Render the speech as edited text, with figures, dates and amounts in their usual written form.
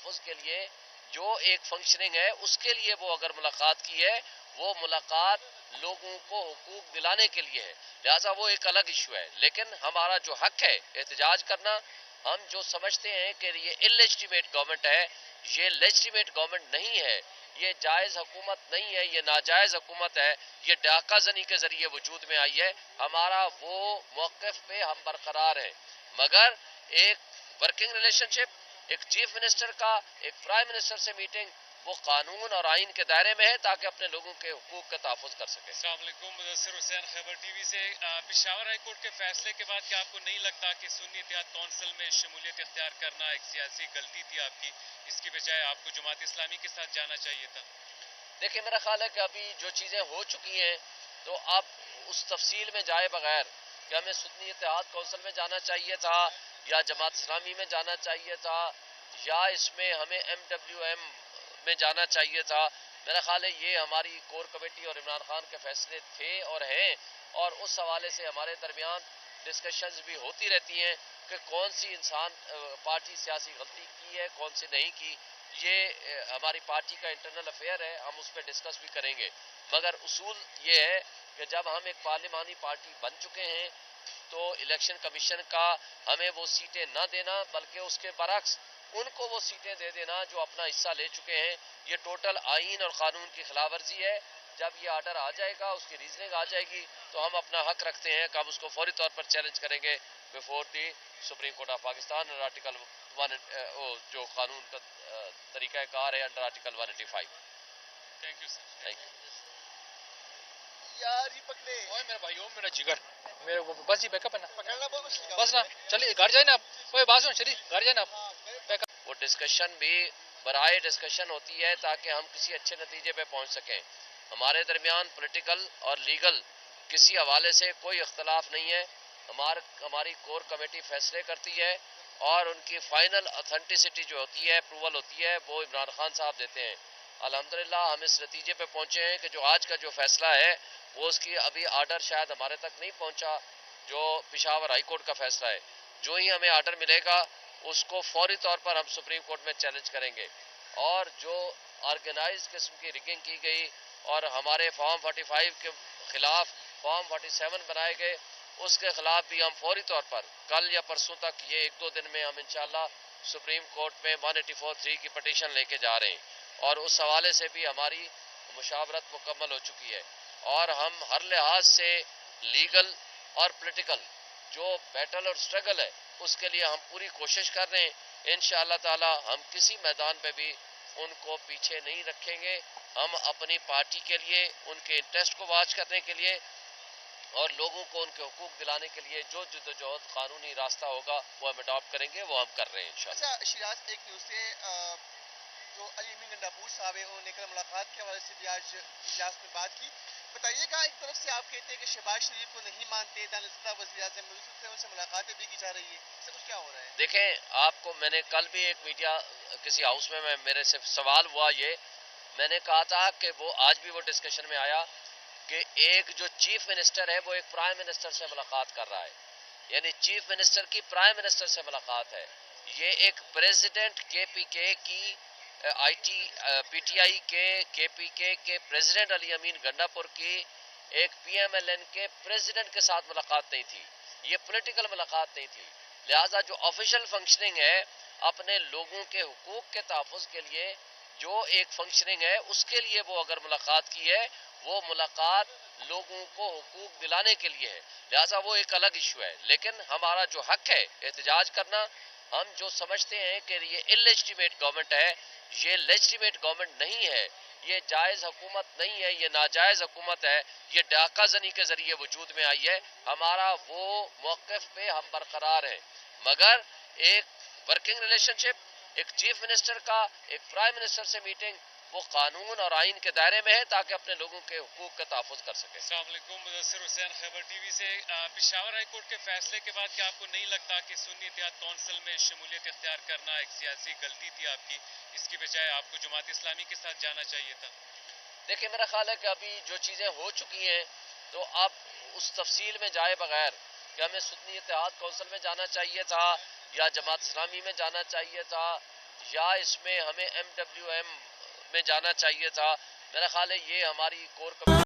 تحفظ کے لیے جو ایک فنکشننگ ہے اس کے لیے وہ اگر ملاقات کی ہے، وہ ملاقات لوگوں کو حقوق دلانے کے لیے ہے، لہٰذا وہ ایک الگ ایشو ہے. لیکن ہمارا جو حق ہے احتجاج کرنا، ہم جو سمجھتے ہیں کہ یہ انلیجٹیمیٹ گورنمنٹ ہے، یہ لیجٹیمیٹ گورنمنٹ نہیں ہے، یہ جائز حکومت نہیں ہے، یہ ناجائز حکومت ہے، یہ ڈاکہ زنی کے ذریعے وجود میں آئی ہے. ہمارا وہ موقف پہ ہم برقرار ہیں، مگر ایک ورکنگ ریلیشن شپ، ایک چیف منسٹر کا ایک پرائم منسٹر سے میٹنگ، وہ قانون اور آئین کے دائرے میں ہے تاکہ اپنے لوگوں کے حقوق کا تحفظ کر سکے. السلام علیکم، مدثر حسین، خیبر ٹی وی سے. پشاور ہائی کورٹ کے فیصلے کے بعد کیا آپ کو نہیں لگتا کہ سنی اتحاد کونسل میں شمولیت اختیار کرنا ایک سیاسی غلطی تھی آپ کی، اس کی بجائے آپ کو جماعت اسلامی کے ساتھ جانا چاہیے تھا؟ دیکھیں، میرا خیال ہے کہ ابھی جو چیزیں ہو چکی ہیں تو اب اس تفصیل میں جائے بغیر کہ ہمیں سنی اتحاد کونسل میں جانا چاہیے تھا یا جماعت اسلامی میں جانا چاہیے تھا یا اس میں ہمیں MWM میں جانا چاہیے تھا، میرا خیال ہے یہ ہماری کور کمیٹی اور عمران خان کے فیصلے تھے اور ہیں، اور اس حوالے سے ہمارے درمیان ڈسکشنز بھی ہوتی رہتی ہیں کہ کون سی پارٹی سیاسی غلطی کی ہے، کون سی نہیں کی. یہ ہماری پارٹی کا انٹرنل افیئر ہے، ہم اس پہ ڈسکس بھی کریں گے، مگر اصول یہ ہے کہ جب ہم ایک پارلیمانی پارٹی بن چکے ہیں تو الیکشن کمیشن کا ہمیں وہ سیٹیں نہ دینا بلکہ اس کے برعکس ان کو وہ سیٹیں دے دینا جو اپنا حصہ لے چکے ہیں. یہ ٹوٹل آئین اور قانون کی خلاف ورزی ہے. جب یہ آرڈر آ جائے گا، اس کی ریزننگ آ جائے گی تو ہم اپنا حق رکھتے ہیں کہ ہم اس کو فوری طور پر چیلنج کریں گے before the supreme court of Pakistan. اور آرٹیکل جو قانون کا طریقہ کار ہے under article 185. Thank you sir. Thank you. یار یہ پکڑے میرا بھائی ہو، میرا جگر، میرے بس جی بیک اپ ہے نا، پکڑنا بہت مشکل بس نا چلیے گھر جائیں نا آپ، کوئی بات سن شریف گھر جائیں نا آپ. وہ ڈسکشن بھی برائے ڈسکشن ہوتی ہے تاکہ ہم کسی اچھے نتیجے پہ پہنچ سکیں. ہمارے درمیان پولیٹیکل اور لیگل کسی حوالے سے کوئی اختلاف نہیں ہے. ہماری کور کمیٹی فیصلے کرتی ہے اور ان کی فائنل اتھینٹسٹی جو ہوتی ہے، اپروول ہوتی ہے، وہ عمران خان صاحب دیتے ہیں. الحمدللہ ہم اس نتیجے پہ پہنچے ہیں کہ جو آج کا جو فیصلہ ہے وہ اس کی ابھی آرڈر شاید ہمارے تک نہیں پہنچا، جو پشاور ہائی کورٹ کا فیصلہ ہے. جو ہی ہمیں آرڈر ملے گا اس کو فوری طور پر ہم سپریم کورٹ میں چیلنج کریں گے. اور جو آرگنائز قسم کی ریگنگ کی گئی اور ہمارے فارم 45 کے خلاف فارم 47 بنائے گئے، اس کے خلاف بھی ہم فوری طور پر کل یا پرسوں تک، یہ 1-2 دن میں ہم انشاءاللہ سپریم کورٹ میں 184(3) کی پٹیشن لے کے جا رہے ہیں. اور اس حوالے سے بھی ہماری مشاورت مکمل ہو چکی ہے اور ہم ہر لحاظ سے لیگل اور پولیٹیکل جو بیٹل اور سٹرگل ہے اس کے لیے ہم پوری کوشش کر رہے ہیں. انشاءاللہ تعالی ہم کسی میدان پہ بھی ان کو پیچھے نہیں رکھیں گے. ہم اپنی پارٹی کے لیے ان کے انٹرسٹ کو واچ کرنے کے لیے اور لوگوں کو ان کے حقوق دلانے کے لیے جو جدوجہد قانونی راستہ ہوگا وہ ہم اڈاپٹ کریں گے، وہ ہم کر رہے ہیں انشاءاللہ. اچھا شیراز، ایک نیوز سے جو علی امین گنڈاپور صاحب ہیں انہوں نے کل ملاقات کے حوالے سے بھی آج اجلاس میں بات کی. بتائیے گا، ایک طرف سے آپ کہتے ہیں کہ شہباز شریف کو نہیں مانتے، دانستہ وزیر اعظم ملک سے ان سے ملاقاتیں بھی کی جا رہی ہے، اس سے کچھ کیا ہو رہا ہے؟ دیکھیں، آپ کو میں نے کل بھی ایک میڈیا کسی ہاؤس میں میرے سے سوال ہوا، یہ میں نے کہا تھا کہ وہ آج بھی وہ ڈسکشن میں آیا کہ ایک جو چیف منسٹر ہے وہ ایک پرائم منسٹر سے ملاقات کر رہا ہے، یعنی چیف منسٹر کی پرائم منسٹر سے ملاقات ہے. یہ ایک پریزیڈنٹ KPK کی PTI کے KPK کے پریزیڈنٹ علی امین گنڈاپور کی ایک PMLN کے پریزیڈنٹ کے ساتھ ملاقات نہیں تھی، یہ پولیٹیکل ملاقات نہیں تھی. لہٰذا جو آفیشیل فنکشننگ ہے اپنے لوگوں کے حقوق کے تحفظ کے لیے، جو ایک فنکشننگ ہے اس کے لیے وہ اگر ملاقات کی ہے، وہ ملاقات لوگوں کو حقوق دلانے کے لیے ہے، لہٰذا وہ ایک الگ ایشو ہے. لیکن ہمارا جو حق ہے احتجاج کرنا، ہم جو سمجھتے ہیں کہ یہ انلیجٹیمیٹ گورنمنٹ ہے، یہ لیجٹیمیٹ گورنمنٹ نہیں ہے، یہ جائز حکومت نہیں ہے، یہ ناجائز حکومت ہے، یہ ڈاکہ زنی کے ذریعے وجود میں آئی ہے. ہمارا وہ موقف پہ ہم برقرار ہیں، مگر ایک ورکنگ ریلیشن شپ، ایک چیف منسٹر کا ایک پرائم منسٹر سے میٹنگ، وہ قانون اور آئین کے دائرے میں ہے تاکہ اپنے لوگوں کے حقوق کا تحفظ کر سکے. السلام علیکم، مدثر حسین، خیبر ٹی وی سے. پشاور ہائی کورٹ کے فیصلے کے بعد کیا آپ کو نہیں لگتا کہ سنی اتحاد کونسل میں شمولیت اختیار کرنا ایک سیاسی غلطی تھی آپ کی، اس کی بجائے آپ کو جماعت اسلامی کے ساتھ جانا چاہیے تھا؟ دیکھیں، میرا خیال ہے کہ ابھی جو چیزیں ہو چکی ہیں تو اب اس تفصیل میں جائے بغیر کہ ہمیں سنی اتحاد کونسل میں جانا چاہیے تھا یا جماعت اسلامی میں جانا چاہیے تھا یا اس میں ہمیں MWM میں جانا چاہیے تھا. میرا خیال ہے یہ ہماری کور